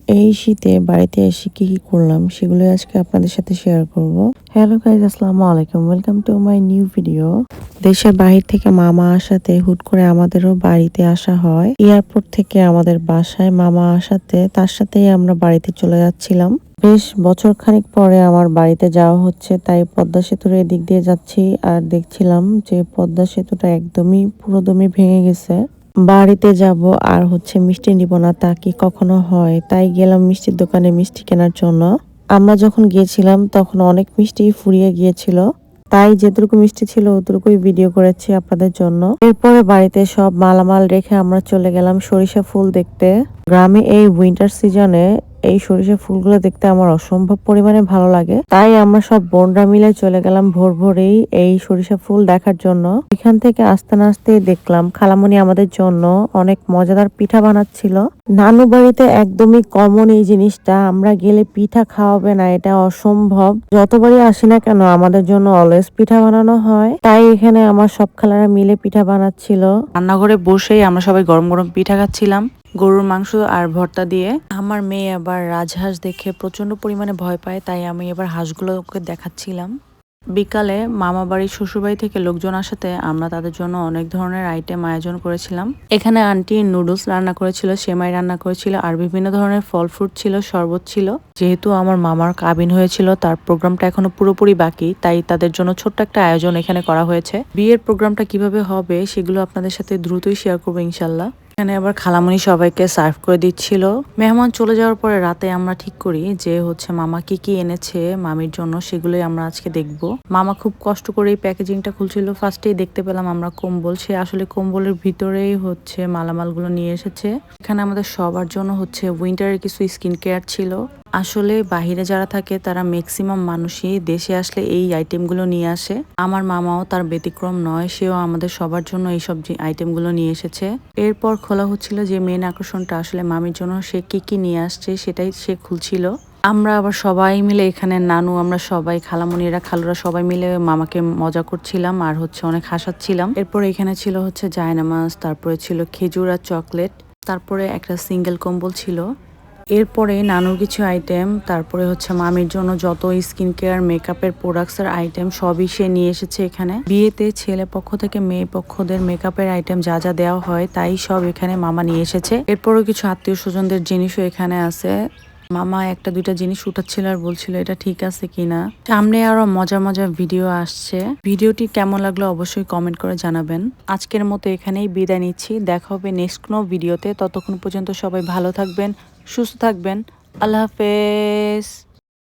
এই শীতে বাড়িতে এসে কি কি করলাম সেগুলো আজকে আপনাদের সাথে শেয়ার করব। হ্যালো গাইজ, আসসালামু আলাইকুম, welcome to my new video. দেশের বাহির থেকে মামা আসাতে হুট করে আমাদেরও বাড়িতে আসা হয়। এয়ারপোর্ট থেকে আমাদের বাসায় মামা আসাতে তার সাথেই আমরা বাড়িতে চলে যাচ্ছিলাম। বেশ বছর খানিক পরে আমার বাড়িতে যাওয়া হচ্ছে, তাই পদ্মা সেতুর এদিক দিয়ে যাচ্ছি আর দেখছিলাম যে পদ্মা সেতুটা একদমই পুরোদমই ভেঙে গেছে। বাড়িতে যাব আর মিষ্টি নিব না তা কি কখনো হয়, তাই গেলাম মিষ্টির দোকানে মিষ্টি কেনার জন্য। আমরা যখন গিয়েছিলাম তখন অনেক মিষ্টি ফুরিয়ে গিয়েছিল, তাই যেটুকু মিষ্টি ছিল অতটুকুই ভিডিও করেছি আপনাদের জন্য। এরপরে বাড়িতে সব মালামাল রেখে আমরা চলে গেলাম সরিষা ফুল দেখতে। গ্রামে এই উইন্টার সিজনে এই সরিষা ফুলগুলো দেখতে আমার অসম্ভব পরিমাণে ভালো লাগে, তাই আমরা সব বোনরা মিলে চলে গেলাম ভোর ভোরেই এই সরিষা ফুল দেখার জন্য। এখান থেকে আস্তে না আস্তে দেখলাম খালামণি আমাদের জন্য অনেক মজাদার পিঠা বানাচ্ছিল। নানু বাড়িতে একদমই কমন এই জিনিসটা, আমরা গেলে পিঠা খাওয়াবে না এটা অসম্ভব। যতবারই আসি না কেন আমাদের জন্য অলওয়েজ পিঠা বানানো হয়, তাই এখানে আমার সব খালারা মিলে পিঠা বানাচ্ছিল। রান্নাঘরে বসেই আমরা সবাই গরম গরম পিঠা খাচ্ছিলাম গরুর মাংস আর ভর্তা দিয়ে। আমার মেয়ে আবার রাজহাঁস দেখে প্রচন্ড পরিমাণে ভয় পায়, তাই আমি এবার হাঁসগুলোকে দেখাচ্ছিলাম। বিকালে মামা বাড়ি শ্বশুরবাড়ি থেকে লোকজন আসাতে আমরা তাদের জন্য অনেক ধরনের আইটেম আয়োজন করেছিলাম। এখানে আন্টি নুডলস রান্না করেছিল, সেমাই রান্না করেছিল আর বিভিন্ন ধরনের ফল ফ্রুট ছিল, শরবত ছিল। যেহেতু আমার মামার কাবিন হয়েছিল, তার প্রোগ্রামটা এখনো পুরোপুরি বাকি, তাই তাদের জন্য ছোট্ট একটা আয়োজন এখানে করা হয়েছে। বিয়ের প্রোগ্রামটা কিভাবে হবে সেগুলো আপনাদের সাথে দ্রুতই শেয়ার করবো ইনশাল্লাহ। এখানে আবার খালামণি সবাইকে সার্ভ করে দিচ্ছিল। মেহমান চলে যাওয়ার পরে রাতে আমরা ঠিক করি যে মামা কি কি এনেছে মামির জন্য সেগুলোই আমরা আজকে দেখব। মামা খুব কষ্ট করে এই প্যাকেজিংটা খুলছিল। ফার্স্টেই দেখতে পেলাম আমরা কম্বল, সে আসলে কম্বলের ভিতরেই মালামালগুলো নিয়ে এসেছে। এখানে আমাদের সবার জন্য উইন্টারের কিছু স্কিন কেয়ার ছিল। আসলে বাহিরে যারা থাকে তারা ম্যাক্সিমাম মানুষই দেশে আসলে এই আইটেমগুলো নিয়ে আসে। আমার মামাও তার ব্যতিক্রম নয়, সেও আমাদের সবার জন্য এইসব আইটেমগুলো নিয়ে এসেছে। এরপর খোলা হচ্ছিল যে মেন আকর্ষণটা আসলে মামির জন্য সে কি কি নিয়ে আসছে সেটাই সে খুলছিল। আমরা আবার সবাই মিলে এখানে নানু, আমরা সবাই খালামণিরা খালুরা সবাই মিলে মামাকে মজা করছিলাম আর অনেক হাসাচ্ছিলাম। এরপর এখানে ছিল জায়নামাজ, তারপরে ছিল খেজুর আর চকলেট, তারপরে একটা সিঙ্গেল কম্বল ছিল। এরপরে নানুর কিছু আইটেম, তারপরে মামির জন্য যত স্কিন কেয়ার মেকআপের প্রোডাক্টসের আইটেম সবই সে নিয়ে এসেছে এখানে। বিয়েতে ছেলে পক্ষ থেকে মেয়ে পক্ষদের মেকআপের আইটেম যা যা দেওয়া হয় তাই সব এখানে মামা নিয়ে এসেছে। এরপরও কিছু আত্মীয় স্বজনদের জিনিসও এখানে আছে। মামা একটা দুইটা জিনিস উঠাচ্ছিল আর বলছিল এটা ঠিক আছে কিনা। সামনে আরো মজার মজার ভিডিও আসছে। ভিডিওটি কেমন লাগলো অবশ্যই কমেন্ট করে জানাবেন। আজকের মতো এখানেই বিদায় নিচ্ছি, দেখা হবে নেক্সট কোনো ভিডিওতে। ততক্ষণ পর্যন্ত সবাই ভালো থাকবেন, সুস্থ থাকবেন। আল্লাহ হাফেজ।